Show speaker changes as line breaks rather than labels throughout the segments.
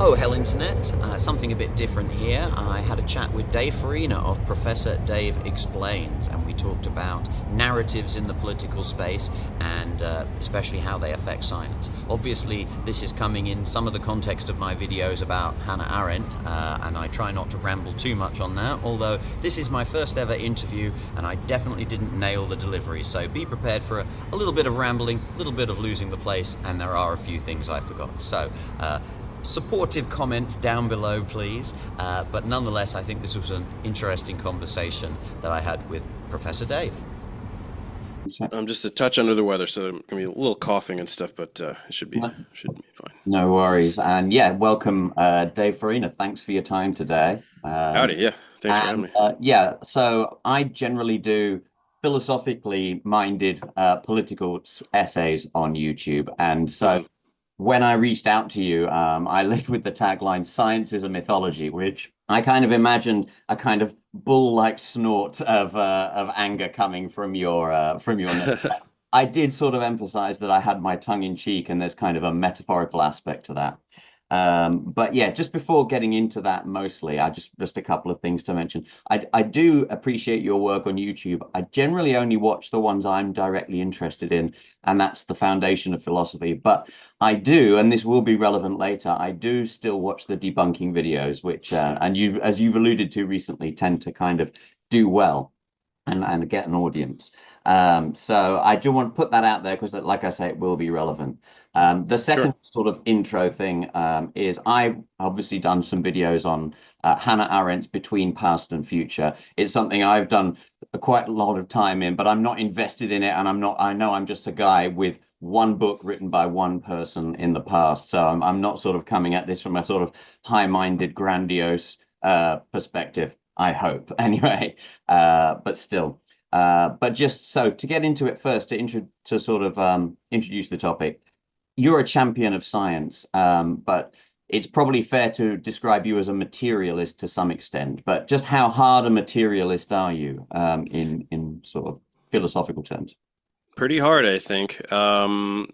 Oh, hell, Internet. Something a bit different here. I had a chat with Dave Farina of Professor Dave Explains, and we talked about narratives in the political space and especially how they affect science. Obviously, this is coming in some of the context of my videos about Hannah Arendt, and I try not to ramble too much on that, although this is my first ever interview, and I definitely didn't nail the delivery, so be prepared for a little bit of rambling, a little bit of losing the place, and there are a few things I forgot. So, supportive comments down below, please. But nonetheless, I think this was an interesting conversation that I had with Professor Dave.
I'm just a touch under the weather, so I'm gonna be a little coughing and stuff, but it should be fine.
No worries. And yeah, welcome, Dave Farina. Thanks for your time today.
Howdy, yeah. Thanks for having me.
Yeah, so I generally do philosophically minded political essays on YouTube. And so when I reached out to you, I led with the tagline, "Science is a mythology," which I kind of imagined a kind of bull-like snort of anger coming from your neck. I did sort of emphasize that I had my tongue in cheek, and there's kind of a metaphorical aspect to that. But yeah, just before getting into that, mostly, I just a couple of things to mention. I do appreciate your work on YouTube. I generally only watch the ones I'm directly interested in, and that's the foundation of philosophy. But I do, and this will be relevant later, I do still watch the debunking videos, which, and as you've alluded to recently, tend to kind of do well and get an audience. So I do want to put that out there because, like I say, it will be relevant. The second sort of intro thing is I've obviously done some videos on Hannah Arendt's Between Past and Future. It's something I've done quite a lot of time in, but I'm not invested in it, and I know I'm just a guy with one book written by one person in the past. So I'm not sort of coming at this from a sort of high-minded, grandiose perspective, I hope, anyway, but still. But just so to get into it first, to sort of introduce the topic, you're a champion of science, but it's probably fair to describe you as a materialist to some extent. But just how hard a materialist are you in sort of philosophical terms?
Pretty hard, I think. To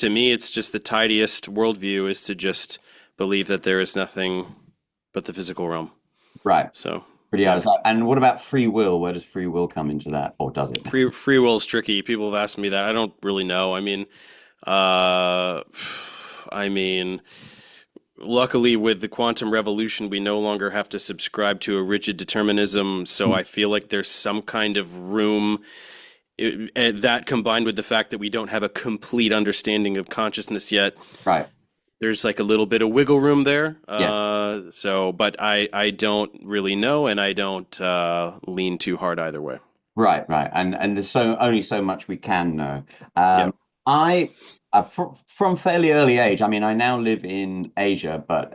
me, it's just the tidiest worldview is to just believe that there is nothing but the physical realm.
Right.
So.
Pretty hard. And what about free will? Where does free will come into that, or does it?
Free will is tricky. People have asked me that. I don't really know. I mean, luckily with the quantum revolution, we no longer have to subscribe to a rigid determinism. So I feel like there's some kind of room. That combined with the fact that we don't have a complete understanding of consciousness yet.
Right.
There's like a little bit of wiggle room there.
Yeah.
But I don't really know, and I don't lean too hard either way.
Right. And there's only so much we can know.
Yeah.
From fairly early age, I mean, I now live in Asia, but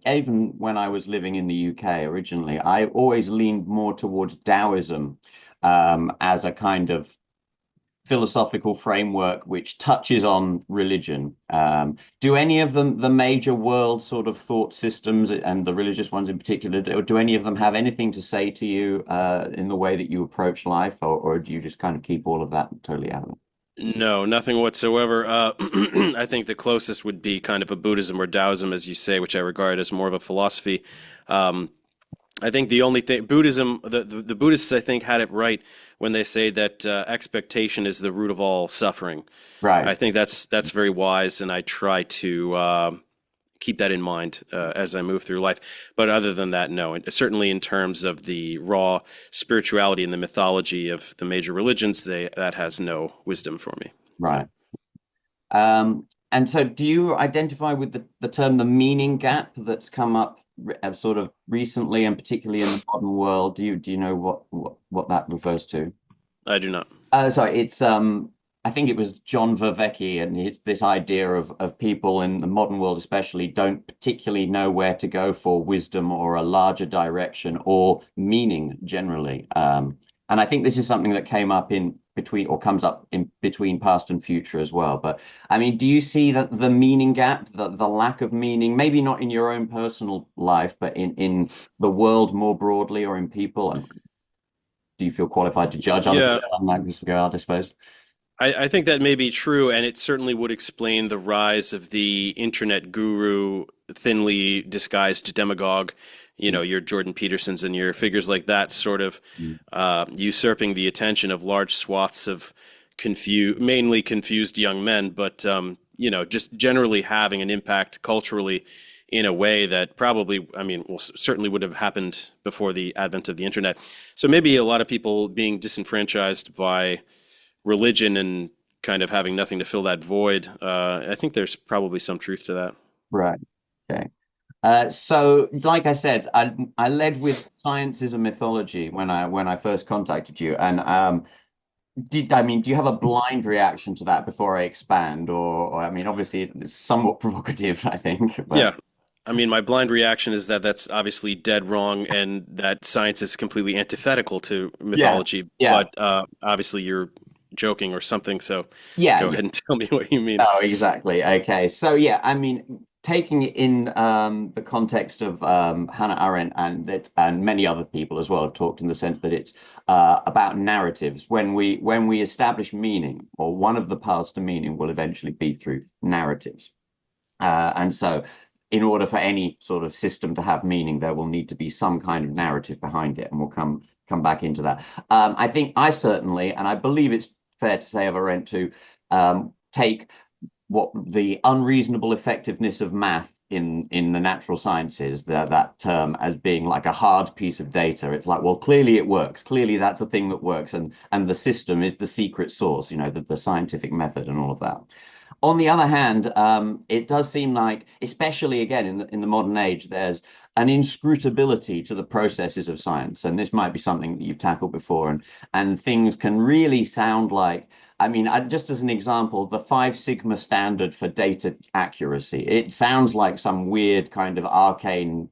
even when I was living in the UK originally, I always leaned more towards Taoism as a kind of philosophical framework which touches on religion. Do any of them, the major world sort of thought systems and the religious ones in particular, do any of them have anything to say to you in the way that you approach life, or do you just kind of keep all of that totally out of it?
No, nothing whatsoever. I think the closest would be kind of a Buddhism or Taoism, as you say, which I regard as more of a philosophy. I think the only thing Buddhism, the Buddhists, I think, had it right when they say that expectation is the root of all suffering.
Right.
I think that's very wise, and I try to keep that in mind as I move through life. But other than that, no. And certainly in terms of the raw spirituality and the mythology of the major religions, that has no wisdom for me.
Right. And so do you identify with the term the meaning gap that's come up sort of recently, and particularly in the modern world? Do you know what that refers to?
I do not.
Sorry, it's I think it was John Vervaeke, and it's this idea of people in the modern world especially don't particularly know where to go for wisdom or a larger direction or meaning generally. And I think this is something that came up in between, or comes up in between past and future as well. But I mean, do you see that the meaning gap, the lack of meaning, maybe not in your own personal life, but in the world more broadly, or in people? And do you feel qualified to judge other people on that regard, I suppose?
I think that may be true, and it certainly would explain the rise of the internet guru thinly disguised demagogue, your Jordan Petersons and your figures like that, sort of
Mm.
usurping the attention of large swaths of mainly confused young men, but just generally having an impact culturally in a way that probably, I mean, well, certainly would have happened before the advent of the internet. So maybe a lot of people being disenfranchised by religion and kind of having nothing to fill that void. I think there's probably some truth to that.
Right. Okay. So, like I said, I led with science is a mythology when I first contacted you, and do you have a blind reaction to that before I expand, or I mean, obviously it's somewhat provocative, I think, but
Yeah. I mean, my blind reaction is that that's obviously dead wrong and that science is completely antithetical to
yeah,
mythology.
yeah,
But obviously, you're joking or something. So
yeah,
go
yeah.
ahead and tell me what you mean.
Oh, exactly. Okay. So yeah, I mean, taking it in the context of Hannah Arendt and many other people as well have talked in the sense that it's about narratives. When we establish meaning, or one of the paths to meaning will eventually be through narratives. And so, in order for any sort of system to have meaning, there will need to be some kind of narrative behind it, and we'll come back into that. I think I certainly, and I believe it's fair to say of Arendt to take what the unreasonable effectiveness of math in the natural sciences, that term, as being like a hard piece of data. It's like, well, clearly it works. Clearly that's a thing that works, and the system is the secret source, the scientific method and all of that. On the other hand, it does seem like, especially again in the modern age, there's an inscrutability to the processes of science, and this might be something that you've tackled before, and things can really sound like. I mean, just as an example, the 5 sigma standard for data accuracy, it sounds like some weird kind of arcane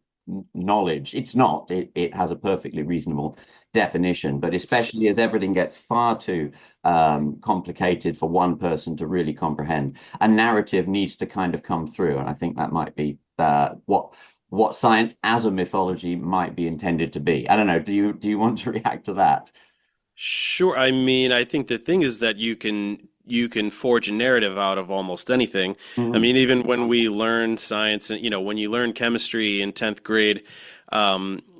knowledge. It's not. It has a perfectly reasonable definition, but especially as everything gets far too complicated for one person to really comprehend, a narrative needs to kind of come through, and I think that might be what science as a mythology might be intended to be. I don't know. Do you want to react to that?
Sure. I mean, I think the thing is that you can forge a narrative out of almost anything. I
Mhm.
mean, even when we learn science and when you learn chemistry in 10th grade,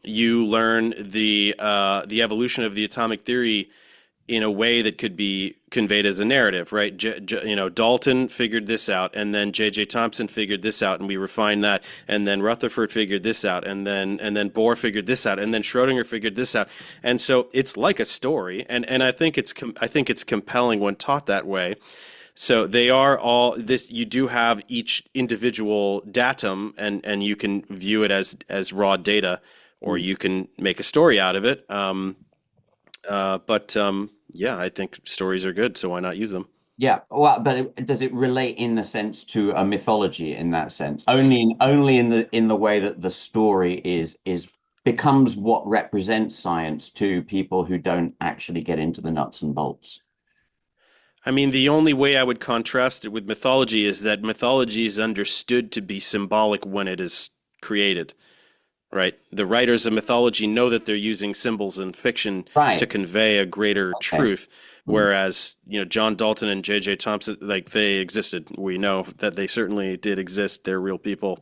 you learn the evolution of the atomic theory in a way that could be conveyed as a narrative, right? Dalton figured this out, and then J.J. Thomson figured this out, and we refined that, and then Rutherford figured this out, and then Bohr figured this out, and then Schrodinger figured this out, and so it's like a story, and I think it's compelling when taught that way. So they are all this. You do have each individual datum, and you can view it as raw data, or you can make a story out of it. But yeah, I think stories are good, so why not use them?
Yeah, well, but does it relate in a sense to a mythology in that sense? Only in the way that the story is becomes what represents science to people who don't actually get into the nuts and bolts.
I mean, the only way I would contrast it with mythology is that mythology is understood to be symbolic when it is created, right? The writers of mythology know that they're using symbols in fiction to
Right.
convey a greater
Okay.
truth,
Mm.
whereas, John Dalton and J.J. Thompson, like they existed. We know that they certainly did exist. They're real people.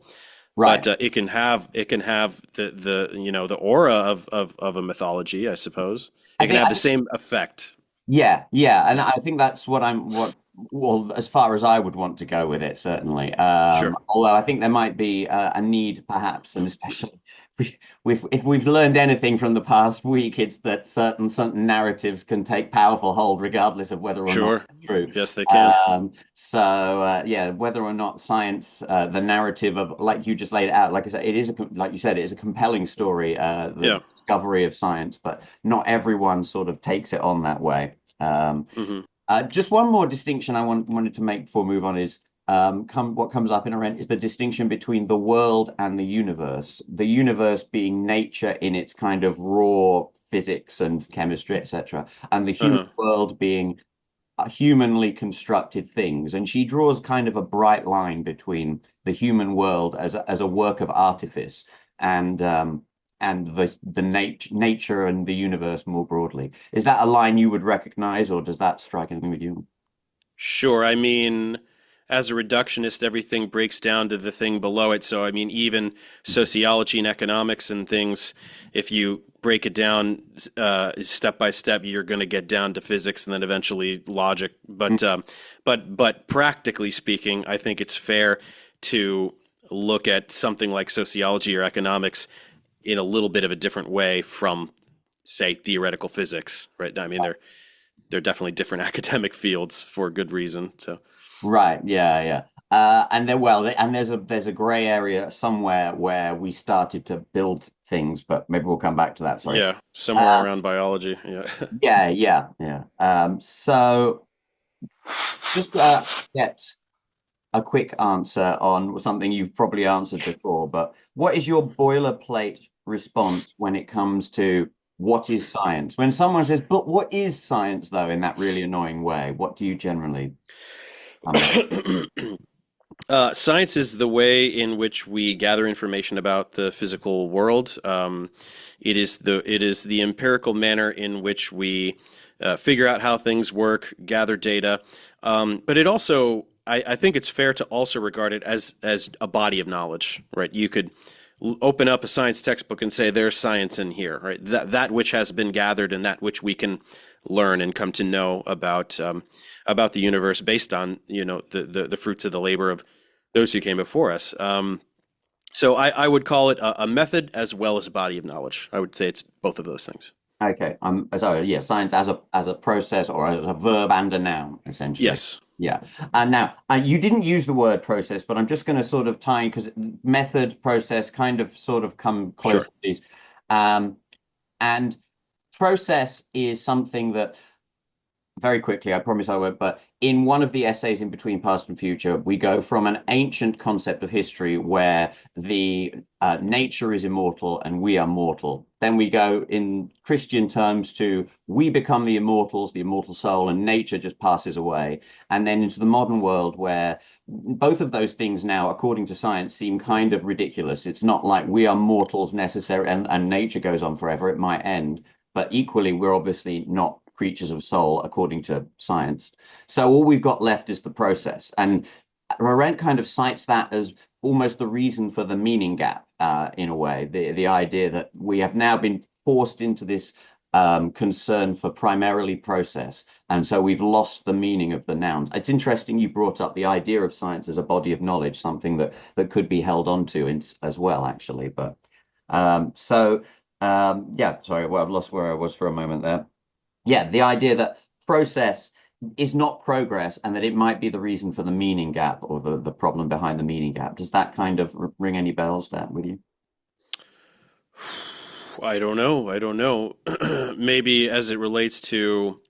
Right.
But it can have the aura of a mythology, I suppose.
I
It can
think
have
I
the same effect.
Yeah, yeah, and I think that's well, as far as I would want to go with it, certainly.
Sure.
Although I think there might be a need, perhaps, and especially if we've learned anything from the past week, it's that certain narratives can take powerful hold, regardless of whether or not
Sure.
they're true.
Yes, they can.
So yeah, whether or not science, the narrative of, like you just laid it out, like I said, like you said, it is a compelling story, the
Yeah.
discovery of science, but not everyone sort of takes it on that way.
Hmm.
Just one more distinction I wanted to make before we move on is what comes up in Arendt is the distinction between the world and the universe. The universe being nature in its kind of raw physics and chemistry, etc., and the human
Uh-huh.
world being humanly constructed things. And she draws kind of a bright line between the human world as a work of artifice and the nature and the universe more broadly. Is that a line you would recognize, or does that strike anything with you?
Sure. I mean, as a reductionist, everything breaks down to the thing below it. So, I mean, even sociology and economics and things, if you break it down step by step, you're going to get down to physics and then eventually logic. But practically speaking, I think it's fair to look at something like sociology or economics in a little bit of a different way from, say, theoretical physics, right? I mean, they're definitely different academic fields for good reason. So.
Right. Yeah. Yeah. And then, well, and there's a gray area somewhere where we started to build things, but maybe we'll come back to that. Sorry.
Yeah, somewhere around biology. Yeah.
Yeah. Yeah. Yeah. So just get a quick answer on something you've probably answered before, but what is your boilerplate response when it comes to what is science? When someone says, but what is science, though, in that really annoying way, what do you generally
Science is the way in which we gather information about the physical world. It is the empirical manner in which we figure out how things work, gather data. But it also, I think it's fair to also regard it as a body of knowledge, right? You could open up a science textbook and say there's science in here, right? That which has been gathered and that which we can learn and come to know about the universe based on the fruits of the labor of those who came before us. So I would call it a method as well as a body of knowledge. I would say it's both of those things.
Okay. So yeah, science as a process or as a verb and a noun, essentially.
Yes.
Yeah. And now you didn't use the word process, but I'm just going to sort of tie because method, process kind of sort of come close
Sure.
to these. And process is something that very quickly, I promise I won't, but in one of the essays in Between Past and Future, we go from an ancient concept of history where the nature is immortal and we are mortal. Then we go in Christian terms to we become the immortals, the immortal soul, and nature just passes away. And then into the modern world where both of those things now, according to science, seem kind of ridiculous. It's not like we are mortals necessary and nature goes on forever. It might end. But equally, we're obviously not creatures of soul according to science. So all we've got left is the process. And Arendt kind of cites that as almost the reason for the meaning gap, in a way, the idea that we have now been forced into this concern for primarily process. And so we've lost the meaning of the nouns. It's interesting you brought up the idea of science as a body of knowledge, something that could be held on to as well, actually. But yeah, sorry, well, I've lost where I was for a moment there. Yeah, the idea that process is not progress and that it might be the reason for the meaning gap or the problem behind the meaning gap. Does that kind of ring any bells there with you?
I don't know. Maybe as it relates to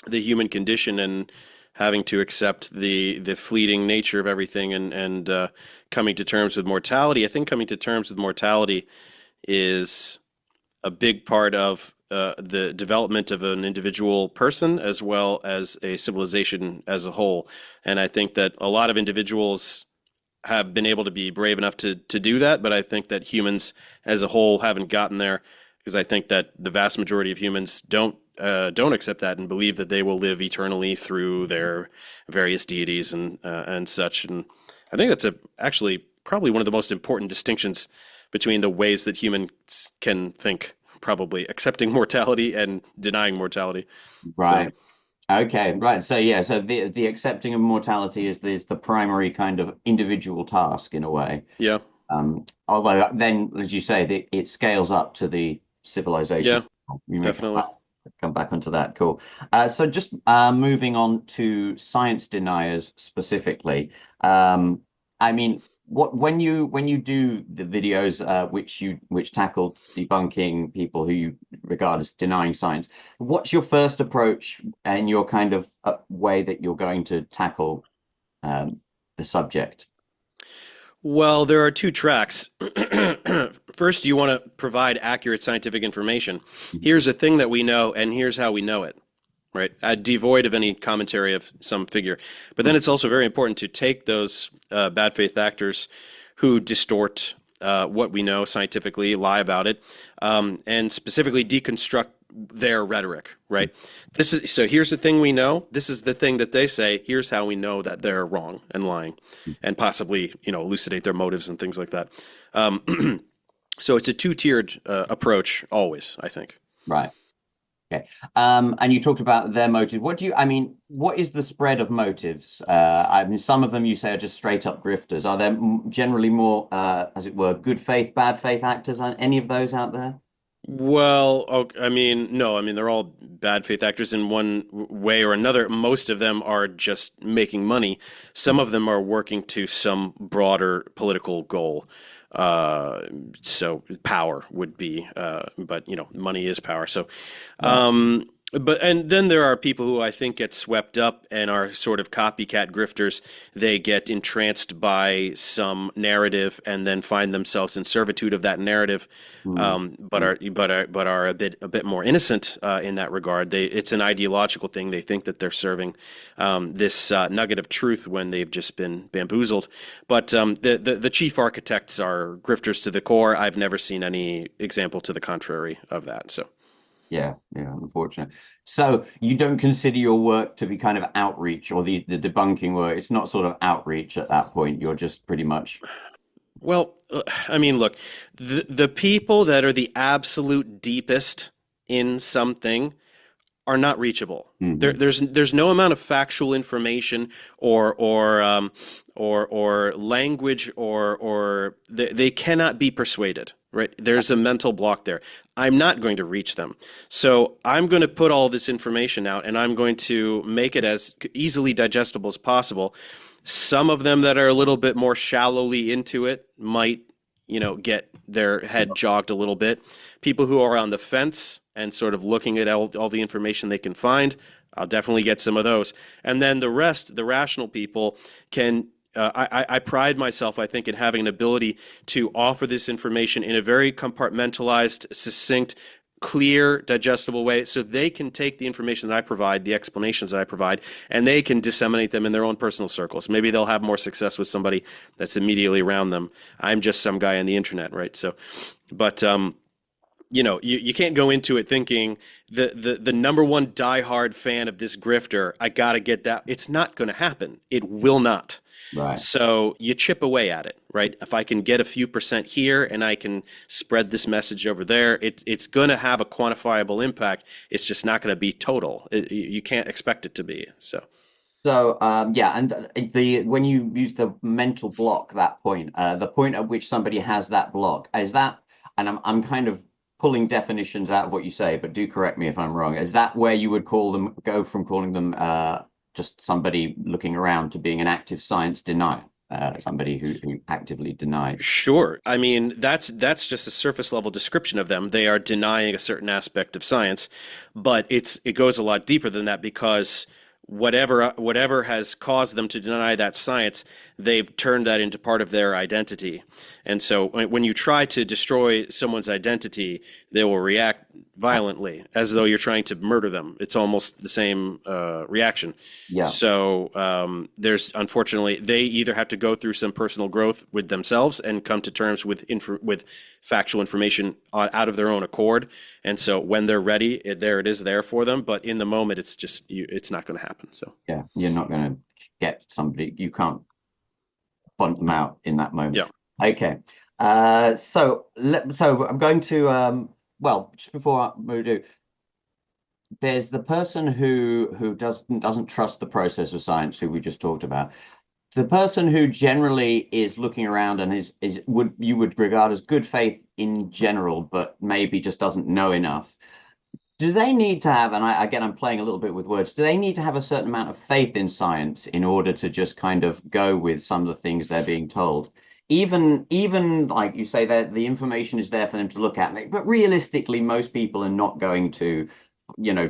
the human condition and having to accept the fleeting nature of everything and coming to terms with mortality. I think coming to terms with mortality is a big part of the development of an individual person as well as a civilization as a whole. And I think that a lot of individuals have been able to be brave enough to do that, but I think that humans as a whole haven't gotten there because I think that the vast majority of humans don't accept that and believe that they will live eternally through their various deities and such. And I think that's actually probably one of the most important distinctions between the ways that humans can think, probably accepting mortality and denying mortality.
Right.
So,
okay. Right. So yeah. So the accepting of mortality is the primary kind of individual task in a way.
yeah.
Although then, as you say, it scales up to the civilization.
Yeah.
You may
Definitely.
come back onto that. Cool. So just moving on to science deniers specifically. I mean, when you do the videos which tackle debunking people who you regard as denying science, what's your first approach and your kind of way that you're going to tackle the subject?
Well, there are two tracks. First, you want to provide accurate scientific information. Here's a thing that we know, and here's how we know it, right? Devoid of any commentary of some figure. But then it's also very important to take those bad faith actors who distort what we know scientifically, lie about it, and specifically deconstruct their rhetoric, right? This is so here's the thing we know. This is the thing that they say. Here's how we know that they're wrong and lying, and possibly, elucidate their motives and things like that. So it's a two-tiered approach always, I think.
Right. Okay. And you talked about their motive. What is the spread of motives? I mean, some of them you say are just straight up grifters. Are there generally more, as it were, good faith, bad faith actors? Are any of those out there?
Well, I mean, no, I mean, they're all bad faith actors in one way or another. Most of them are just making money. Some of them are working to some broader political goal. So power would be, but money is power. So, and then there are people who I think get swept up and are sort of copycat grifters. They get entranced by some narrative and then find themselves in servitude of that narrative, but are a bit more innocent in that regard. It's an ideological thing. They think that they're serving this nugget of truth when they've just been bamboozled. But the chief architects are grifters to the core. I've never seen any example to the contrary of that. So.
Yeah, unfortunate. So you don't consider your work to be kind of outreach, or the debunking work? It's not sort of outreach at that point. You're just pretty much.
Well, I mean, look, the people that are the absolute deepest in something are not reachable. There's no amount of factual information or language or they cannot be persuaded. Right? There's a mental block there. I'm not going to reach them. So I'm going to put all this information out and I'm going to make it as easily digestible as possible. Some of them that are a little bit more shallowly into it might, get their head jogged a little bit. People who are on the fence and sort of looking at all the information they can find, I'll definitely get some of those. And then the rest, the rational people, can I pride myself, I think, in having an ability to offer this information in a very compartmentalized, succinct, clear, digestible way, so they can take the information that I provide, the explanations that I provide, and they can disseminate them in their own personal circles. Maybe they'll have more success with somebody that's immediately around them. I'm just some guy on the internet, right? So, but you can't go into it thinking the number one diehard fan of this grifter, I got to get that. It's not going to happen. It will not.
Right.
So you chip away at it, right? If I can get a few percent here and I can spread this message over there, it's going to have a quantifiable impact. It's just not going to be total. You can't expect it to be. So and when you use the mental block, that point, the point at which somebody has that block, is that, and I'm kind of pulling definitions out of what you say, but do correct me if I'm wrong. Is that where you would go from calling them just somebody looking around to being an active science denier, somebody who actively denies? Sure. I mean, that's just a surface level description of them. They are denying a certain aspect of science, but it goes a lot deeper than that, because whatever has caused them to deny that science, they've turned that into part of their identity. And so when you try to destroy someone's identity, they will react violently, as though you're trying to murder them. It's almost the same reaction.
Yeah.
So there's, unfortunately, they either have to go through some personal growth with themselves and come to terms with factual information out of their own accord. And so when they're ready, it is there for them. But in the moment, it's just it's not going to happen. So
yeah, you're not going to get somebody. You can't bunt them out in that moment.
Yeah.
Okay. So I'm going to just before we do, there's the person who doesn't trust the process of science, who we just talked about. The person who generally is looking around and you would regard as good faith in general, but maybe just doesn't know enough. Do they need to have, and I'm playing a little bit with words, do they need to have a certain amount of faith in science in order to just kind of go with some of the things they're being told? Even like you say, that the information is there for them to look at, but realistically, most people are not going to,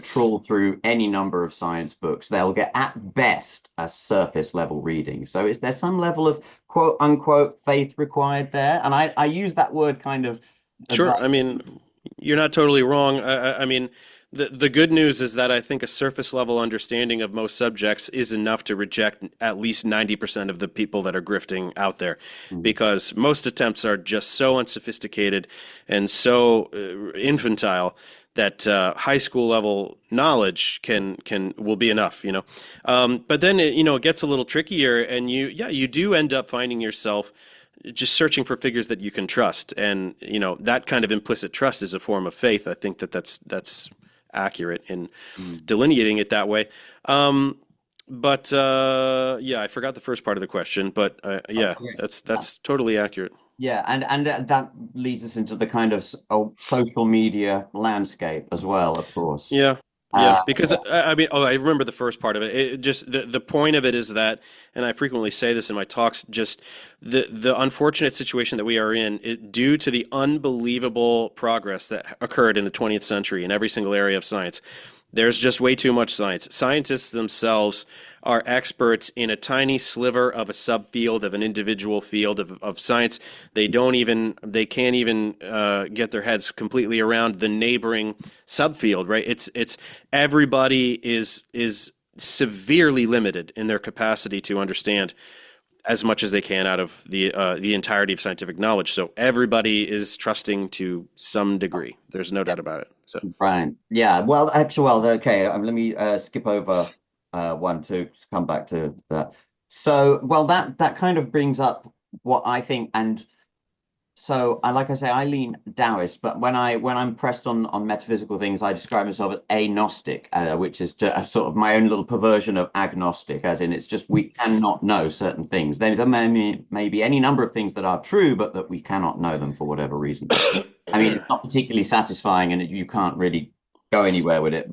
trawl through any number of science books. They'll get at best a surface level reading. So is there some level of quote unquote faith required there? And I use that word kind of.
Sure. I mean, You're not totally wrong. I mean, the good news is that I think a surface level understanding of most subjects is enough to reject at least 90% of the people that are grifting out there,
Mm.
because most attempts are just so unsophisticated and so infantile that high school level knowledge can will be enough, you know. But then it gets a little trickier, and you do end up finding yourself just searching for figures that you can trust, and that kind of implicit trust is a form of faith. I think that's accurate in
Mm.
delineating it that way. But yeah, I forgot the first part of the question, but yeah,
Okay.
that's totally accurate.
Yeah, and that leads us into the kind of social media landscape as well, of course.
Yeah. Yeah,
Uh,
because I mean, oh, I remember the first part of it. It just the point of it is that, and I frequently say this in my talks, just the unfortunate situation that we are in, due to the unbelievable progress that occurred in the 20th century in every single area of science. There's just way too much science. Scientists themselves are experts in a tiny sliver of a subfield of an individual field of science. They can't even get their heads completely around the neighboring subfield, right? It's everybody is severely limited in their capacity to understand as much as they can out of the entirety of scientific knowledge. So everybody is trusting to some degree. There's no doubt about it. So
right. Yeah. Well, actually, well, okay. Let me skip over one to come back to that. So, well, that kind of brings up what I think, and so I like I say, I lean Taoist, but when I'm pressed on metaphysical things, I describe myself as agnostic, which is sort of my own little perversion of agnostic, as in it's just we cannot know certain things. There may be any number of things that are true, but that we cannot know them for whatever reason. I mean, it's not particularly satisfying, and you can't really go anywhere with it.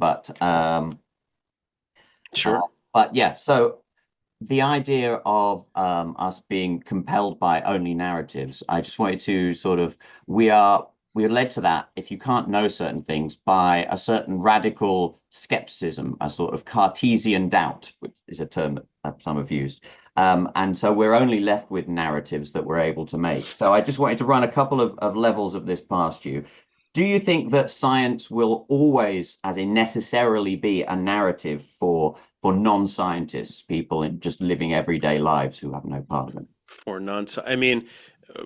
sure.
But yeah, so the idea of us being compelled by only narratives, I just wanted to sort of we're led to that if you can't know certain things by a certain radical skepticism, a sort of Cartesian doubt, which is a term that some have used. And so we're only left with narratives that we're able to make. So I just wanted to run a couple of levels of this past you. Do you think that science will always, as in necessarily, be a narrative for non-scientists, people in just living everyday lives who have no part of it?
For non, I mean,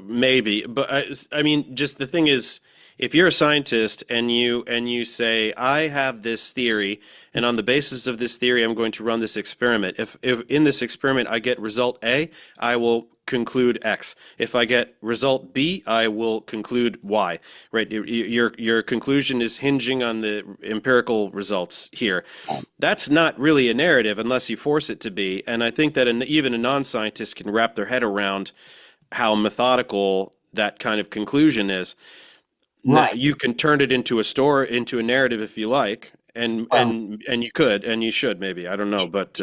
maybe, but I mean, just the thing is, if you're a scientist and you say, I have this theory, and on the basis of this theory, I'm going to run this experiment. If in this experiment I get result A, I will conclude X. If I get result B, I will conclude Y. Right? Your conclusion is hinging on the empirical results here. That's not really a narrative unless you force it to be. And I think that even a non-scientist can wrap their head around how methodical that kind of conclusion is.
Right.
You can turn it into into a narrative if you like, and
Well,
and you could and you should, maybe. I don't know, but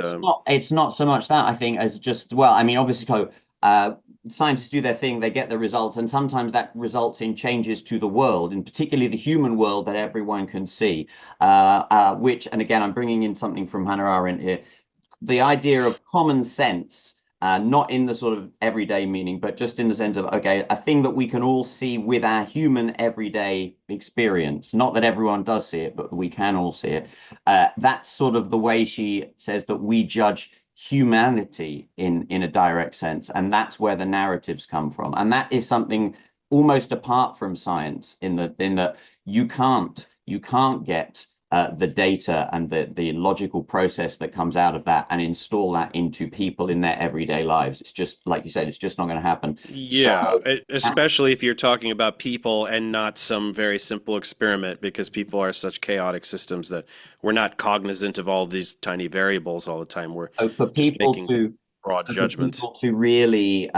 it's not so much that I think as just, well, I mean, obviously, uh, scientists do their thing, they get the results, and sometimes that results in changes to the world, and particularly the human world that everyone can see. Which, and again, I'm bringing in something from Hannah Arendt here, the idea of common sense, not in the sort of everyday meaning, but just in the sense of, okay, a thing that we can all see with our human everyday experience. Not that everyone does see it, but we can all see it. That's sort of the way she says that we judge humanity in a direct sense, and that's where the narratives come from. And that is something almost apart from science, in that you can't get the data and the logical process that comes out of that and install that into people in their everyday lives. It's just like you said, it's just not going to happen.
yeah,
So
especially if you're talking about people and not some very simple experiment, because people are such chaotic systems that we're not cognizant of all these tiny variables all the time. We're
so for
just
people
making
to
broad
so for
judgments.
people to really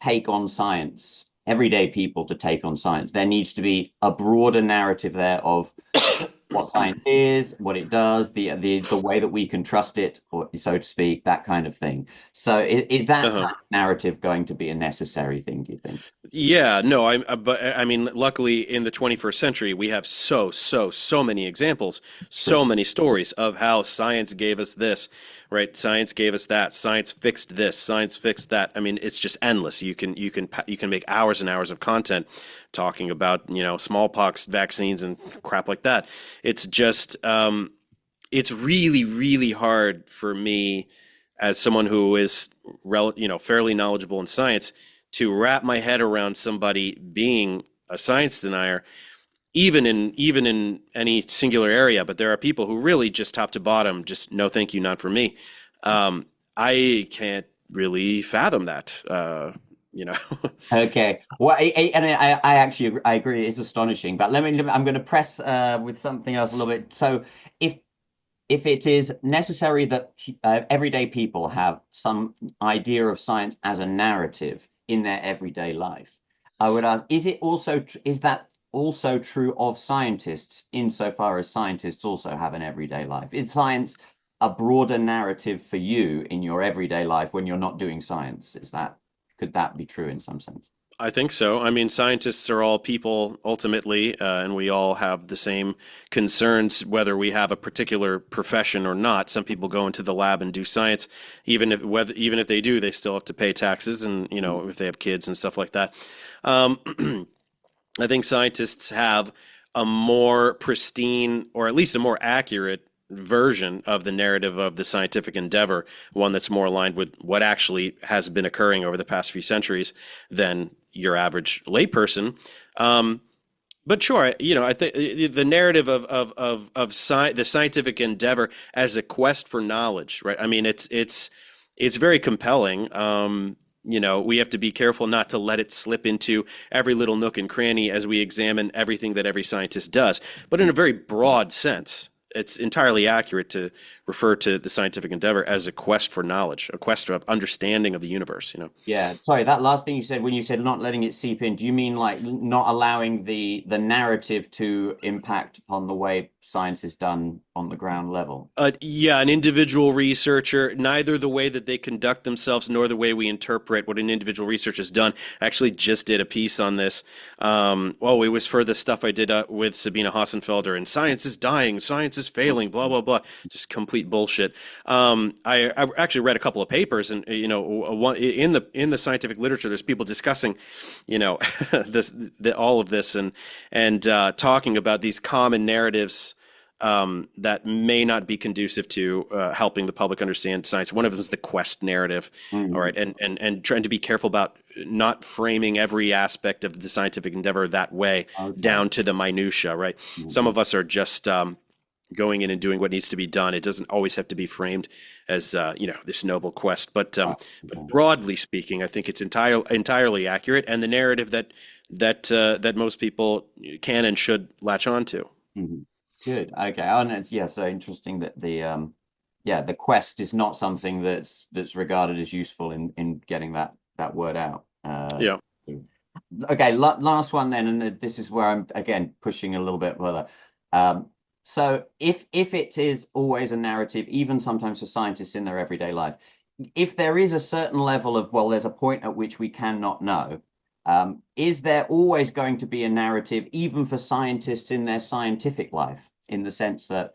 take on science, everyday people to take on science, there needs to be a broader narrative there of what science is, what it does, the way that we can trust it, or so to speak, that kind of thing. So is that
Uh-huh.
kind of narrative going to be a necessary thing, do you think?
Yeah, no, but I mean, luckily in the 21st century, we have so many examples,
True.
so many stories of how science gave us this, right? Science gave us that. Science fixed this. Science fixed that. I mean, it's just endless. You can make hours and hours of content talking about, smallpox vaccines and crap like that. It's just, it's really, really hard for me as someone who is fairly knowledgeable in science to wrap my head around somebody being a science denier, even in any singular area. But there are people who really just top to bottom, just no, thank you, not for me. I can't really fathom that. You know.
Okay. Well, I actually I agree. It's astonishing. But I'm going to press with something else a little bit. So if if it is necessary that everyday people have some idea of science as a narrative in their everyday life, I would ask, is that also true of scientists insofar as scientists also have an everyday life? Is science a broader narrative for you in your everyday life when you're not doing science? Could that be true in some sense?
I think so. I mean, scientists are all people ultimately, and we all have the same concerns, whether we have a particular profession or not. Some people go into the lab and do science, even if they do, they still have to pay taxes, and if they have kids and stuff like that. Um, I think scientists have a more pristine, or at least a more accurate version of the narrative of the scientific endeavor, one that's more aligned with what actually has been occurring over the past few centuries than your average layperson. But sure, I think the narrative of the scientific endeavor as a quest for knowledge, right? I mean, it's very compelling. We have to be careful not to let it slip into every little nook and cranny as we examine everything that every scientist does. But in a very broad sense, it's entirely accurate to refer to the scientific endeavor as a quest for knowledge, a quest of understanding of the universe.
Yeah, sorry, that last thing you said when you said not letting it seep in, do you mean like not allowing the narrative to impact upon the way science is done on the ground level?
Yeah, an individual researcher, neither the way that they conduct themselves nor the way we interpret what an individual researcher has done. I actually just did a piece on this. It was for the stuff I did with Sabina Hassenfelder, and science is dying, science is failing, blah, blah, blah. Just complete bullshit. I actually read a couple of papers, and one in the scientific literature, there's people discussing, all of this and talking about these common narratives that may not be conducive to helping the public understand science. One of them is the quest narrative, all right, and trying to be careful about not framing every aspect of the scientific endeavor that way, down to the minutia, right? Some of us are just going in and doing what needs to be done. It doesn't always have to be framed as this noble quest, but broadly speaking, I think it's entirely accurate, and the narrative that most people can and should latch on to.
Mm-hmm. Good. Okay. And so interesting that the quest is not something that's regarded as useful in getting that word out.
Yeah.
Okay. Last one then, and this is where I'm again pushing a little bit further. So if it is always a narrative, even sometimes for scientists in their everyday life, if there is a certain level of, well, there's a point at which we cannot know, is there always going to be a narrative, even for scientists in their scientific life, in the sense that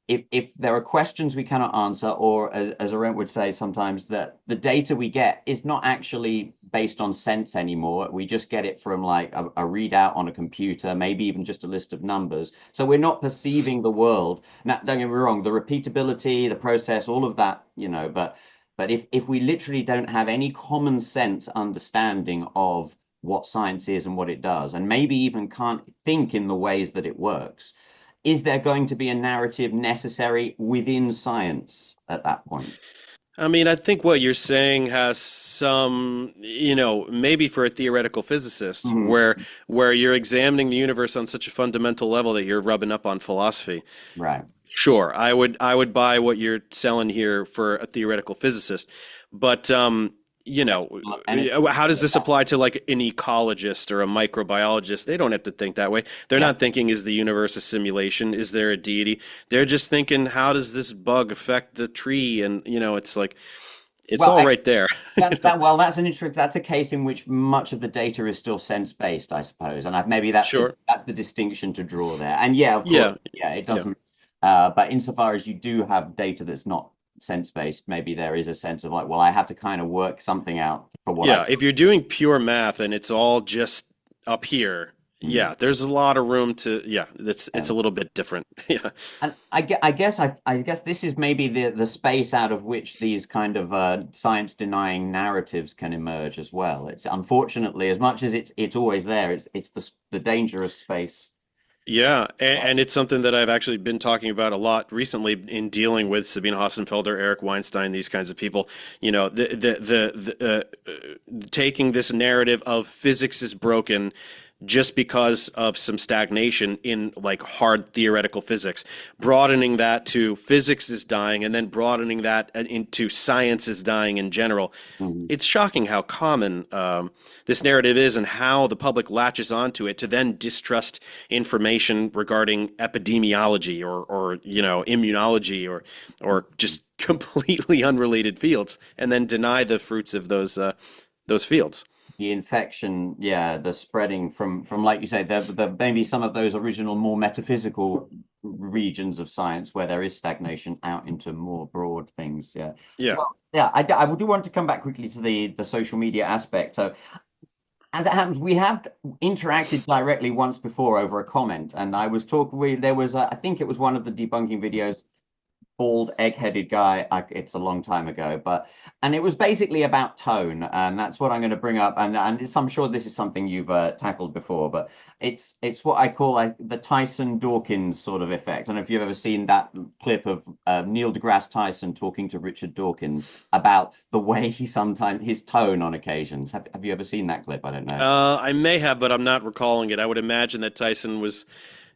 if there are questions we cannot answer, or as Arendt would say sometimes, that the data we get is not actually based on sense anymore. We just get it from like a readout on a computer, maybe even just a list of numbers. So we're not perceiving the world. Now, don't get me wrong, the repeatability, the process, all of that, but if we literally don't have any common sense understanding of what science is and what it does, and maybe even can't think in the ways that it works, is there going to be a narrative necessary within science at that point?
I mean, I think what you're saying has some, maybe for a theoretical physicist, where you're examining the universe on such a fundamental level that you're rubbing up on philosophy.
Right.
Sure, I would buy what you're selling here for a theoretical physicist, but how does this apply to like an ecologist or a microbiologist? They don't have to think that way. They're not thinking, is the universe a simulation? Is there a deity? They're just thinking, how does this bug affect the tree? And it's like, It's
Well,
all right there.
that's an interesting. That's a case in which much of the data is still sense-based, I suppose, and maybe
Sure.
that's the distinction to draw there. And yeah, of course,
Yeah.
yeah, it
Yeah.
doesn't. But insofar as you do have data that's not sense-based, maybe there is a sense of like, well, I have to kind of work something out for what I.
Yeah. If you're doing pure math and it's all just up here,
Mm.
yeah, there's a lot of room to, yeah, it's
Yeah.
a little bit different. Yeah.
And I guess this is maybe the space out of which these kind of science denying narratives can emerge as well. It's unfortunately, as much as it's always there, it's the dangerous space.
Yeah, and it's something that I've actually been talking about a lot recently in dealing with Sabina Hassenfelder, Eric Weinstein, these kinds of people. You know, taking this narrative of physics is broken just because of some stagnation in like hard theoretical physics, broadening that to physics is dying, and then broadening that into science is dying in general.
Mhm.
It's shocking how common this narrative is and how the public latches onto it to then distrust information regarding epidemiology or you know immunology or just completely unrelated fields and then deny the fruits of those fields.
The infection, yeah, the spreading from like you say, the maybe some of those original more metaphysical regions of science where there is stagnation out into more broad things. Yeah.
Yeah.
Well, yeah, I do want to come back quickly to the social media aspect. So as it happens, we have interacted directly once before over a comment, and I was talking. There was, I think it was one of the debunking videos, bald, egg-headed guy. It's a long time ago, and it was basically about tone, and that's what I'm going to bring up. And I'm sure this is something you've tackled before, but it's what I call the Tyson Dawkins sort of effect. I don't know if you've ever seen that clip of Neil deGrasse Tyson talking to Richard Dawkins about the way he sometimes his tone on occasions. Have you ever seen that clip? I don't know.
I may have, but I'm not recalling it. I would imagine that Tyson was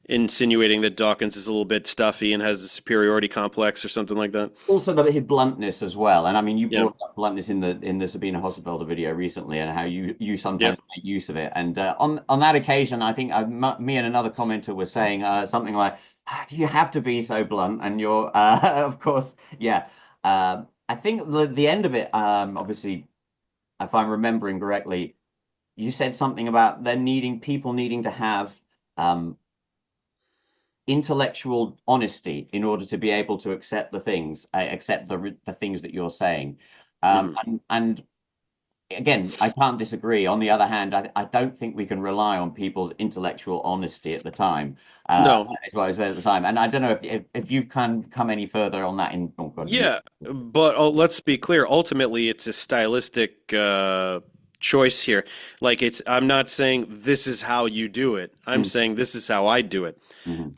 insinuating that Dawkins is a little bit stuffy and has a superiority complex or something like that.
Also, his bluntness as well, and I mean, you
Yeah.
brought up bluntness in the Sabina Hossenfelder video recently, and how you
Yeah.
sometimes make use of it. And on that occasion, I think me and another commenter were saying something like, "Do you have to be so blunt?" And you're, of course, yeah. I think the end of it, obviously, if I'm remembering correctly, you said something about people needing to have um, intellectual honesty in order to be able to accept the things that you're saying.
Mhm.
And again, I can't disagree. On the other hand, I don't think we can rely on people's intellectual honesty at the time,
No.
as well as at the time. And I don't know if you can come any further on that in. Oh God,
Yeah, but let's be clear. Ultimately, it's a stylistic choice here. Like I'm not saying this is how you do it. I'm saying this is how I do it.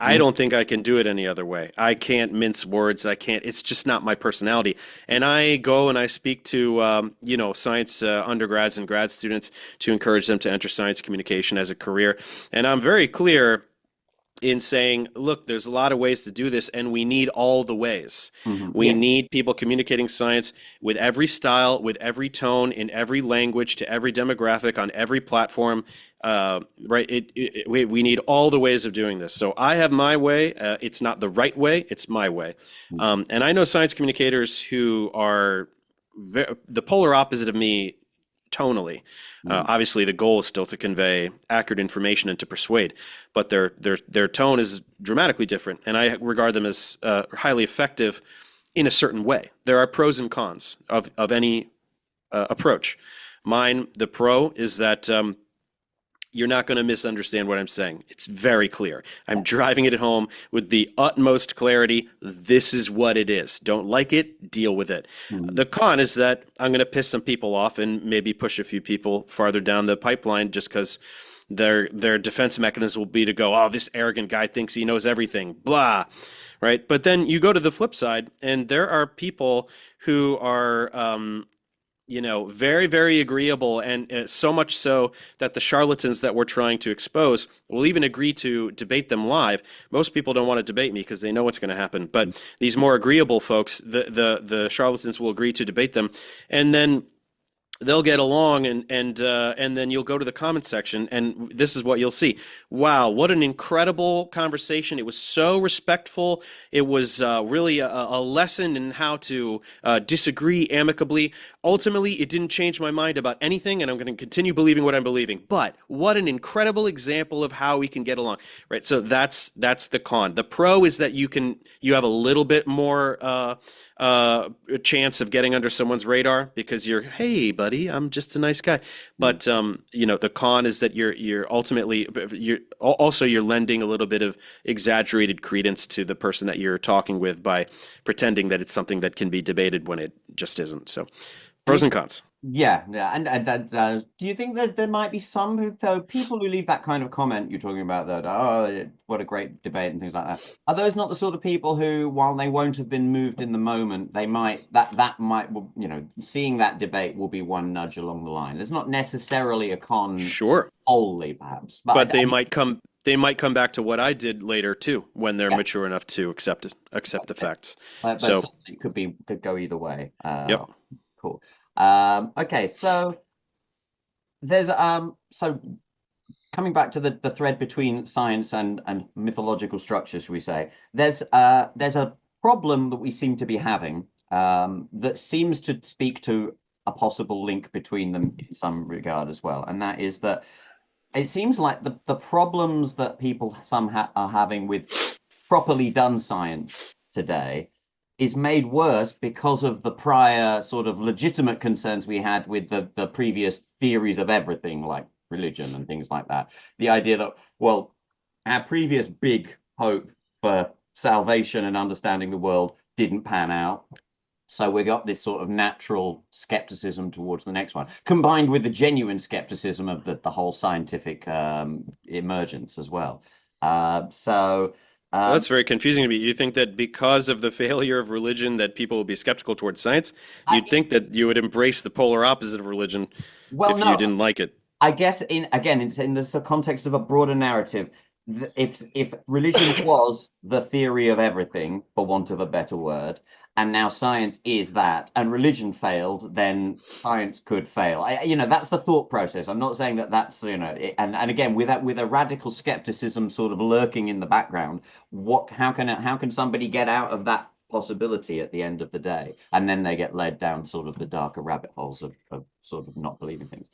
I don't think I can do it any other way. I can't mince words. I can't. It's just not my personality. And I go and I speak to you know science undergrads and grad students to encourage them to enter science communication as a career. And I'm very clear in saying, look, there's a lot of ways to do this, and we need all the ways. We
Yeah.
need people communicating science with every style, with every tone, in every language, to every demographic, on every platform. Right? We need all the ways of doing this. So I have my way. It's not the right way. It's my way. And I know science communicators who are the polar opposite of me tonally. Obviously, the goal is still to convey accurate information and to persuade, but their tone is dramatically different, and I regard them as highly effective in a certain way. There are pros and cons of any approach. Mine, the pro, is that you're not going to misunderstand what I'm saying. It's very clear. I'm driving it home with the utmost clarity. This is what it is. Don't like it, deal with it. The con is that I'm going to piss some people off and maybe push a few people farther down the pipeline just because their defense mechanism will be to go, oh, this arrogant guy thinks he knows everything, blah, right? But then you go to the flip side, and there are people who are you know, very, very agreeable, and so much so that the charlatans that we're trying to expose will even agree to debate them live. Most people don't want to debate me because they know what's going to happen, but these more agreeable folks, the charlatans will agree to debate them, and then they'll get along, and then you'll go to the comment section, and this is what you'll see. Wow, what an incredible conversation. It was so respectful. It was really a lesson in how to disagree amicably. Ultimately, it didn't change my mind about anything, and I'm going to continue believing what I'm believing. But what an incredible example of how we can get along, right? So that's the con. The pro is that you have a little bit more a chance of getting under someone's radar because you're, hey, buddy, I'm just a nice guy. But the con is that you're ultimately you're lending a little bit of exaggerated credence to the person that you're talking with by pretending that it's something that can be debated when it just isn't. So, pros and cons.
Yeah, yeah, and do you think that there might be some though people who leave that kind of comment you're talking about that what a great debate and things like that? Are those not the sort of people who, while they won't have been moved in the moment, they might that might seeing that debate will be one nudge along the line. It's not necessarily a con
Sure,
wholly, perhaps,
but they might come. They might come back to what I did later too, when they're
yeah,
mature enough to accept the facts.
but
So,
it could go either way.
yep.
Cool. Okay, so there's so coming back to the thread between science and mythological structures, we say, there's a problem that we seem to be having that seems to speak to a possible link between them in some regard as well. And that is that it seems like the problems that people are having with properly done science today is made worse because of the prior sort of legitimate concerns we had with the previous theories of everything, like religion and things like that. The idea that, well, our previous big hope for salvation and understanding the world didn't pan out. So we got this sort of natural skepticism towards the next one, combined with the genuine skepticism of the whole scientific emergence as well. So
That's very confusing to me. You think that because of the failure of religion that people will be skeptical towards science? You'd
I,
think that you would embrace the polar opposite of religion
well,
if you
no,
didn't like it.
I guess it's in the context of a broader narrative. If religion was the theory of everything, for want of a better word, and now science is that, and religion failed, then science could fail. That's the thought process. I'm not saying that that's and again with a radical skepticism sort of lurking in the background. How can somebody get out of that possibility at the end of the day? And then they get led down sort of the darker rabbit holes of sort of not believing things.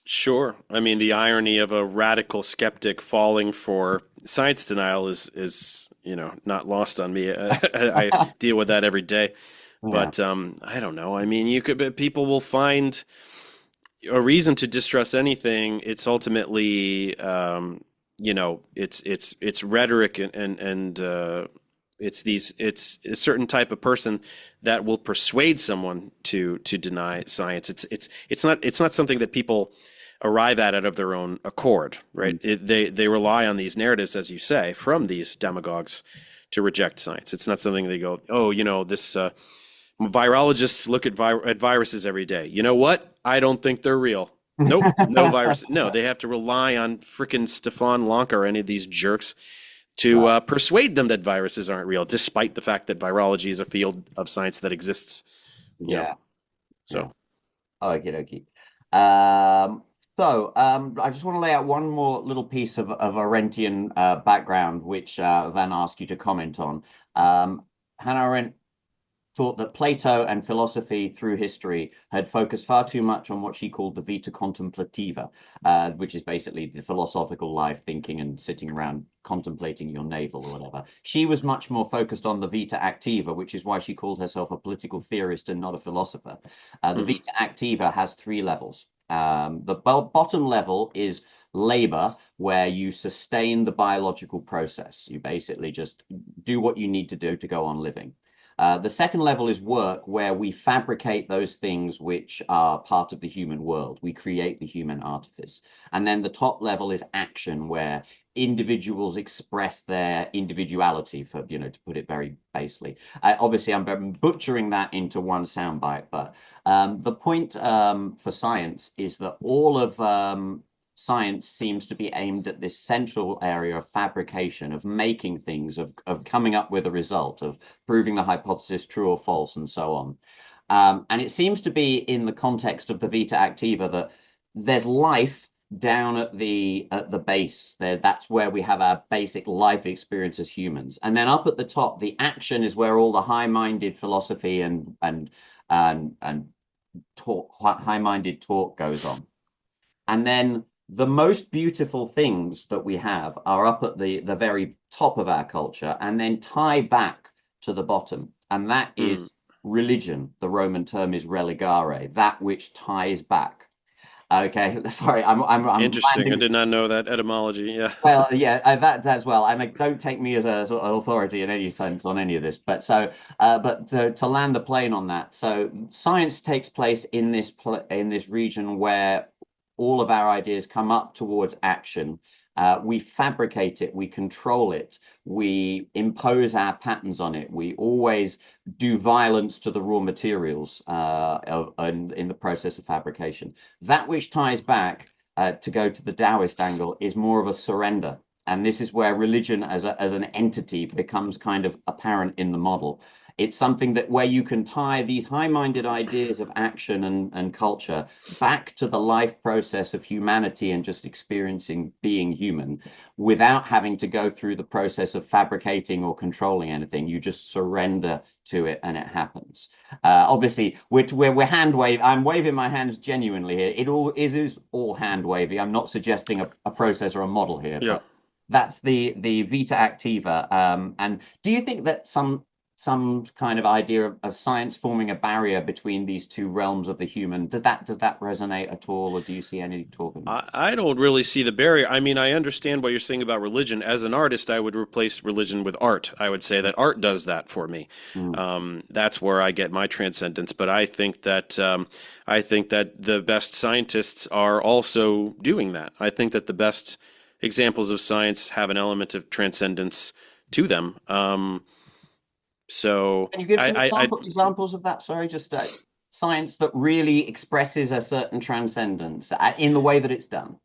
Sure. I mean, the irony of a radical skeptic falling for science denial is not lost on me. I deal with that every day.
Yeah.
But I don't know. I mean, people will find a reason to distrust anything. It's ultimately, it's rhetoric and it's a certain type of person that will persuade someone to deny science. It's not something that people arrive at out of their own accord, right? They rely on these narratives, as you say, from these demagogues to reject science. It's not something they go, oh, this virologists look at viruses every day. You know what? I don't think they're real. Nope, no virus. No, they have to rely on frickin' Stefan Lanka or any of these jerks to persuade them that viruses aren't real, despite the fact that virology is a field of science that exists.
Yeah.
So,
Okie dokie. I just want to lay out one more little piece of Arendtian background, which then ask you to comment on. Hannah Arendt thought that Plato and philosophy through history had focused far too much on what she called the vita contemplativa, which is basically the philosophical life, thinking and sitting around contemplating your navel or whatever. She was much more focused on the vita activa, which is why she called herself a political theorist and not a philosopher. The vita activa has three levels. The bottom level is labor, where you sustain the biological process. You basically just do what you need to do to go on living. The second level is work, where we fabricate those things which are part of the human world. We create the human artifice. And then the top level is action, where individuals express their individuality, to put it very basely. Obviously, I'm butchering that into one soundbite, but the point for science is that all of science seems to be aimed at this central area of fabrication, of making things, of coming up with a result, of proving the hypothesis true or false, and so on. And it seems to be in the context of the Vita Activa that there's life down at the base. That's where we have our basic life experience as humans. And then up at the top, the action is where all the high-minded philosophy and talk, high-minded talk goes on. And then the most beautiful things that we have are up at the very top of our culture and then tie back to the bottom. And that is religion. The Roman term is religare, that which ties back. Okay, sorry, I'm
Interesting.
landing.
I did not know that etymology. Yeah.
Well, yeah, that as well. I mean, don't take me as a sort of authority in any sense on any of this. But to land the plane on that. So science takes place in this region where all of our ideas come up towards action. We fabricate it, we control it, we impose our patterns on it. We always do violence to the raw materials in the process of fabrication. That which ties back, to go to the Taoist angle, is more of a surrender. And this is where religion as an entity becomes kind of apparent in the model. It's something that where you can tie these high-minded ideas of action and culture back to the life process of humanity and just experiencing being human without having to go through the process of fabricating or controlling anything. You just surrender to it and it happens. Obviously, we're hand wave. I'm waving my hands genuinely here. It all is all hand wavy. I'm not suggesting a process or a model here,
Yeah.
but that's the Vita Activa. And do you think that some kind of idea of science forming a barrier between these two realms of the human, does that resonate at all, or do you see any talk of it?
I don't really see the barrier. I mean, I understand what you're saying about religion. As an artist, I would replace religion with art. I would say that art does that for me. That's where I get my transcendence. But I think that the best scientists are also doing that. I think that the best examples of science have an element of transcendence to them. So
Can you give some
I
examples of that? Sorry, just science that really expresses a certain transcendence in the way that it's done.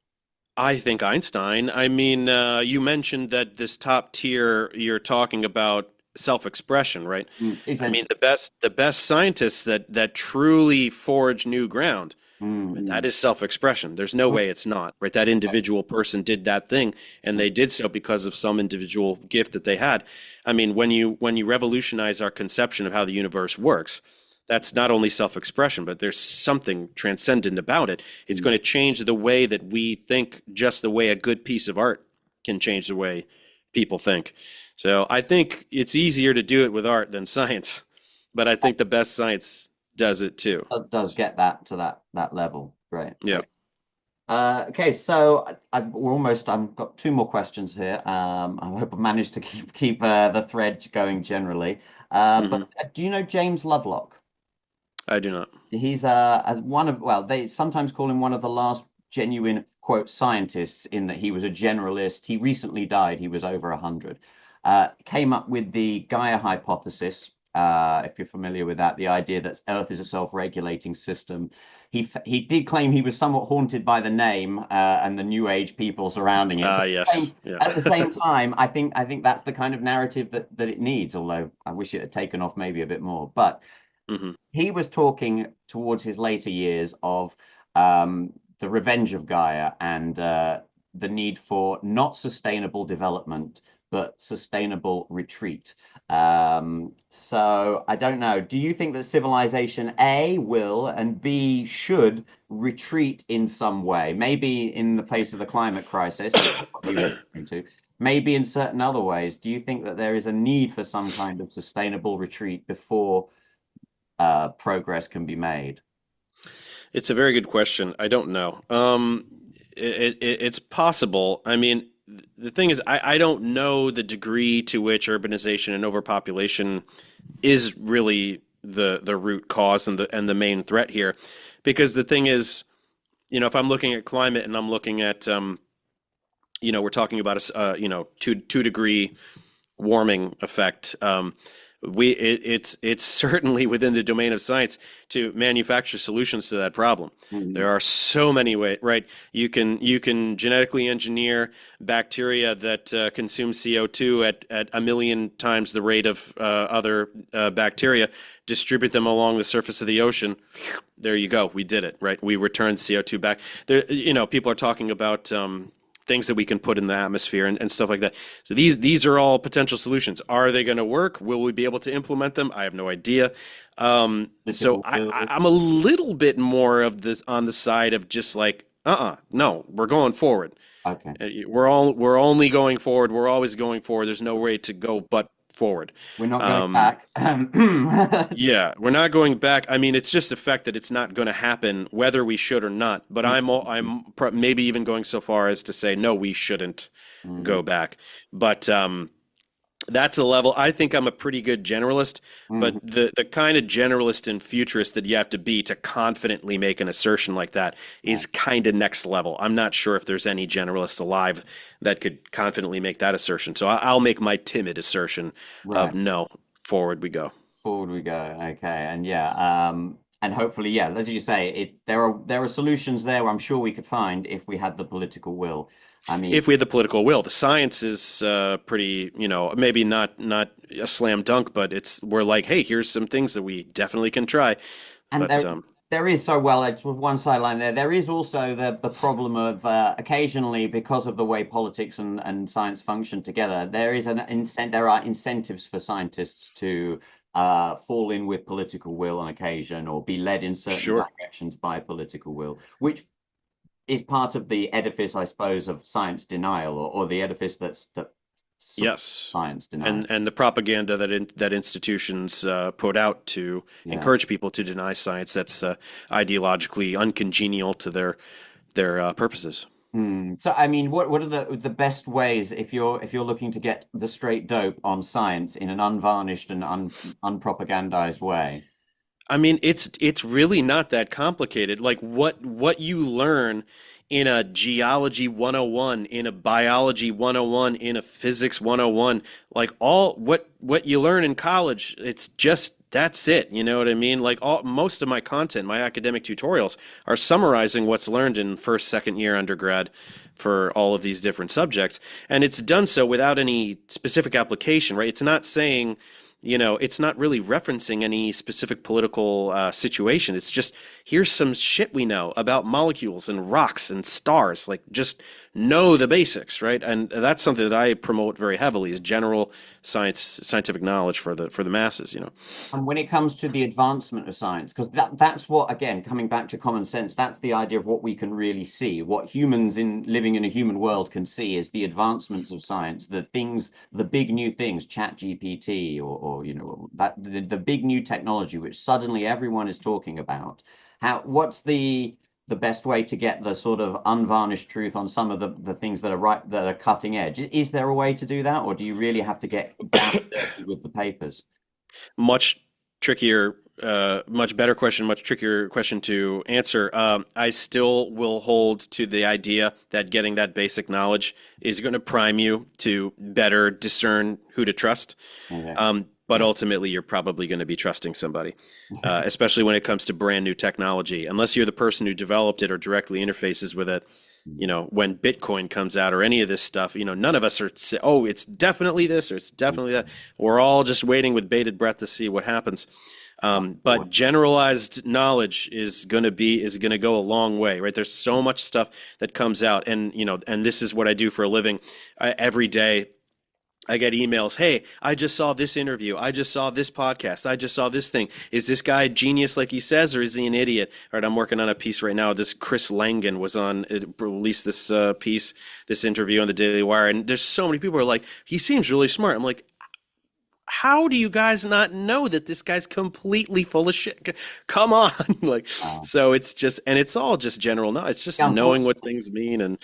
I think Einstein. I mean, you mentioned that this top tier, you're talking about self-expression, right? I mean, the best scientists that truly forge new ground, that is self-expression. There's no way it's not, right? That individual person did that thing, and they did so because of some individual gift that they had. I mean, when you revolutionize our conception of how the universe works, that's not only self-expression, but there's something transcendent about it. It's going to change the way that we think, just the way a good piece of art can change the way people think. So I think it's easier to do it with art than science, but I think the best science does it too.
It does get that to that level. Great.
Yeah.
Okay, so I've got two more questions here. I hope I've managed to keep the thread going generally. But do you know James Lovelock?
I do not.
He's as one of, well, they sometimes call him one of the last genuine, quote, scientists, in that he was a generalist. He recently died. He was over 100. Came up with the Gaia hypothesis, if you're familiar with that, the idea that Earth is a self-regulating system. He did claim he was somewhat haunted by the name and the New Age people surrounding it.
Yes. Yeah.
At the same time, I think that's the kind of narrative that it needs, although I wish it had taken off maybe a bit more. But he was talking towards his later years of the revenge of Gaia and the need for not sustainable development, but sustainable retreat. So I don't know. Do you think that civilization A will and B should retreat in some way? Maybe in the face of the climate crisis, maybe in certain other ways. Do you think that there is a need for some kind of sustainable retreat before progress can be made?
It's a very good question. I don't know. It's possible. I mean, the thing is, I don't know the degree to which urbanization and overpopulation is really the root cause and the main threat here, because the thing is, if I'm looking at climate and I'm looking at, we're talking about a 2 degree warming effect. It's certainly within the domain of science to manufacture solutions to that problem.
Mm.
There are so many ways, right? You can genetically engineer bacteria that consume CO2 at a million times the rate of other bacteria, distribute them along the surface of the ocean. There you go. We did it, right? We returned CO2 back. There, people are talking about things that we can put in the atmosphere and stuff like that. So these are all potential solutions. Are they going to work? Will we be able to implement them? I have no idea. So I'm a little bit more of this on the side of just like, no, we're going forward.
Okay.
We're only going forward. We're always going forward. There's no way to go but forward.
We're not going back.
Yeah, we're not going back. I mean, it's just a fact that it's not going to happen whether we should or not. But maybe even going so far as to say, no, we shouldn't go back. But that's a level. I think I'm a pretty good generalist, but the kind of generalist and futurist that you have to be to confidently make an assertion like that is kind of next level. I'm not sure if there's any generalist alive that could confidently make that assertion. So I'll make my timid assertion of no, forward we go.
Forward we go. Okay. And and hopefully, yeah, as you say, there are solutions there I'm sure we could find if we had the political will. I mean,
if we had the political will. The science is pretty, maybe not a slam dunk, but we're like, hey, here's some things that we definitely can try.
And
but
there is with one sideline there. There is also the problem of occasionally, because of the way politics and science function together, there are incentives for scientists to fall in with political will on occasion, or be led in certain directions by political will, which is part of the edifice, I suppose, of science denial, or the edifice that
yes,
science denial,
and the propaganda that institutions put out to encourage people to deny science that's ideologically uncongenial to their purposes.
So, I mean, what are the best ways if you're looking to get the straight dope on science in an unvarnished and unpropagandized way?
I mean, it's really not that complicated. Like what you learn in a geology 101, in a biology 101, in a physics 101, like all what you learn in college, that's it. You know what I mean? Like most of my content, my academic tutorials are summarizing what's learned in first, second year undergrad for all of these different subjects. And it's done so without any specific application, right? It's not saying, it's not really referencing any specific political situation. It's just, here's some shit we know about molecules and rocks and stars. Like, just know the basics, right? And that's something that I promote very heavily, is general scientific knowledge for the masses.
And when it comes to the advancement of science, because that's what, again, coming back to common sense, that's the idea of what we can really see. What humans living in a human world can see is the advancements of science, the big new things, ChatGPT, or the big new technology which suddenly everyone is talking about. What's the best way to get the sort of unvarnished truth on some of the things that are cutting edge? Is there a way to do that, or do you really have to get down and dirty with the papers?
Much trickier, much better question, much trickier question to answer. I still will hold to the idea that getting that basic knowledge is going to prime you to better discern who to trust.
Okay.
But ultimately, you're probably going to be trusting somebody, especially when it comes to brand new technology. Unless you're the person who developed it or directly interfaces with it, when Bitcoin comes out or any of this stuff, none of us are, it's definitely this or it's definitely that. We're all just waiting with bated breath to see what happens. But generalized knowledge is going to go a long way, right? There's so much stuff that comes out, and this is what I do for a living. Every day I get emails. Hey, I just saw this interview. I just saw this podcast. I just saw this thing. Is this guy a genius like he says, or is he an idiot? All right, I'm working on a piece right now. This Chris Langan released this this interview on the Daily Wire, and there's so many people who are like, he seems really smart. I'm like, how do you guys not know that this guy's completely full of shit? Come on. So it's all just general knowledge. It's just knowing what things mean and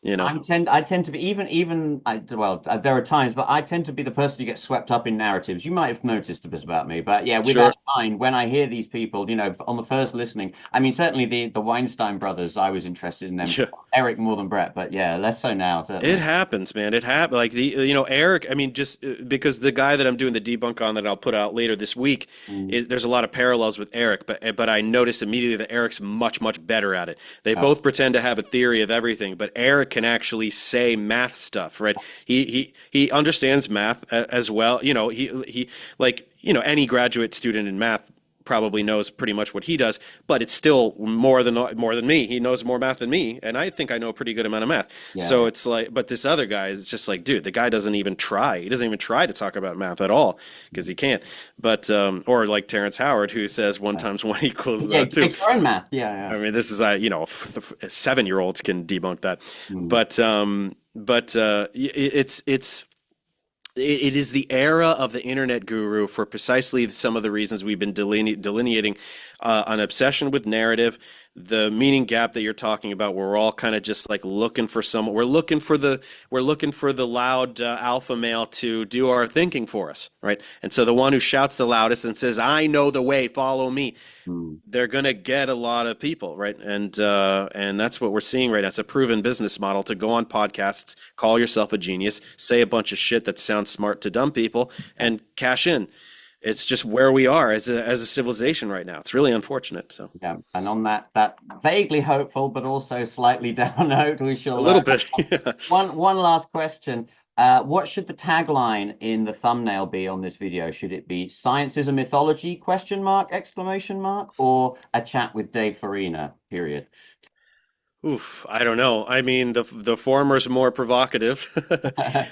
you know.
I tend to be there are times, but I tend to be the person who gets swept up in narratives. You might have noticed this about me, but yeah, with that
Sure.
in mind, when I hear these people, on the first listening, I mean, certainly the Weinstein brothers, I was interested in them.
Yeah.
Eric more than Brett, but yeah, less so now,
It
certainly.
happens, man. It happened. Like Eric. I mean, just because the guy that I'm doing the debunk on that I'll put out later this week
Mm.
is there's a lot of parallels with Eric, but I noticed immediately that Eric's much better at it. They
Oh,
both pretend to have a theory of everything, but Eric can actually say math stuff, right? He understands math as well. He like any graduate student in math probably knows pretty much what he does, but it's still more than me. He knows more math than me, and I think I know a pretty good amount of math.
yeah,
So
yeah.
it's like, but this other guy is just like, dude, the guy doesn't even try. He doesn't even try to talk about math at all because he can't. But or like Terrence Howard, who says one times one equals
Yeah,
two.
make your own math. Yeah,
I
yeah.
mean, this is 7-year-olds can debunk that,
Mm.
but it is the era of the internet guru for precisely some of the reasons we've been delineating an obsession with narrative, the meaning gap that you're talking about, where we're all kind of just like looking for someone. We're looking for the loud alpha male to do our thinking for us, right? And so the one who shouts the loudest and says, "I know the way, follow me."
Mm.
They're gonna get a lot of people, right? And that's what we're seeing right now. It's a proven business model to go on podcasts, call yourself a genius, say a bunch of shit that sounds smart to dumb people, and cash in. It's just where we are as a civilization right now. It's really unfortunate. So
Yeah, and on that vaguely hopeful but also slightly down note, we
a
shall
little bit. Yeah.
one last question. What should the tagline in the thumbnail be on this video? Should it be "Science is a mythology?" question mark exclamation mark, or "A chat with Dave Farina"? Period.
Oof, I don't know. I mean, the former's more provocative.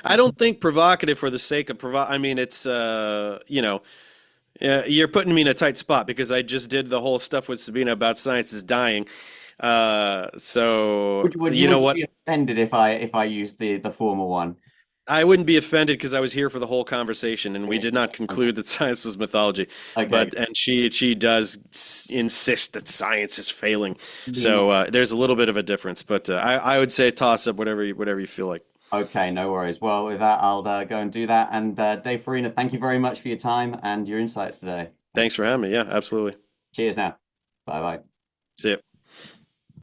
I don't think provocative for the sake of I mean, it's you're putting me in a tight spot because I just did the whole stuff with Sabina about science is dying. So you know
Would you
what?
be offended if I used the former one?
I wouldn't be offended because I was here for the whole conversation, and we did not
Okay.
conclude that science was mythology.
Okay.
But and she does insist that science is failing.
Be
So there's a little bit of a difference, but I would say toss up whatever you feel like.
Okay, no worries. Well, with that, I'll go and do that. And Dave Farina, thank you very much for your time and your insights today. Thanks.
Thanks for having me. Yeah, absolutely.
Cheers now. Bye bye.
See ya.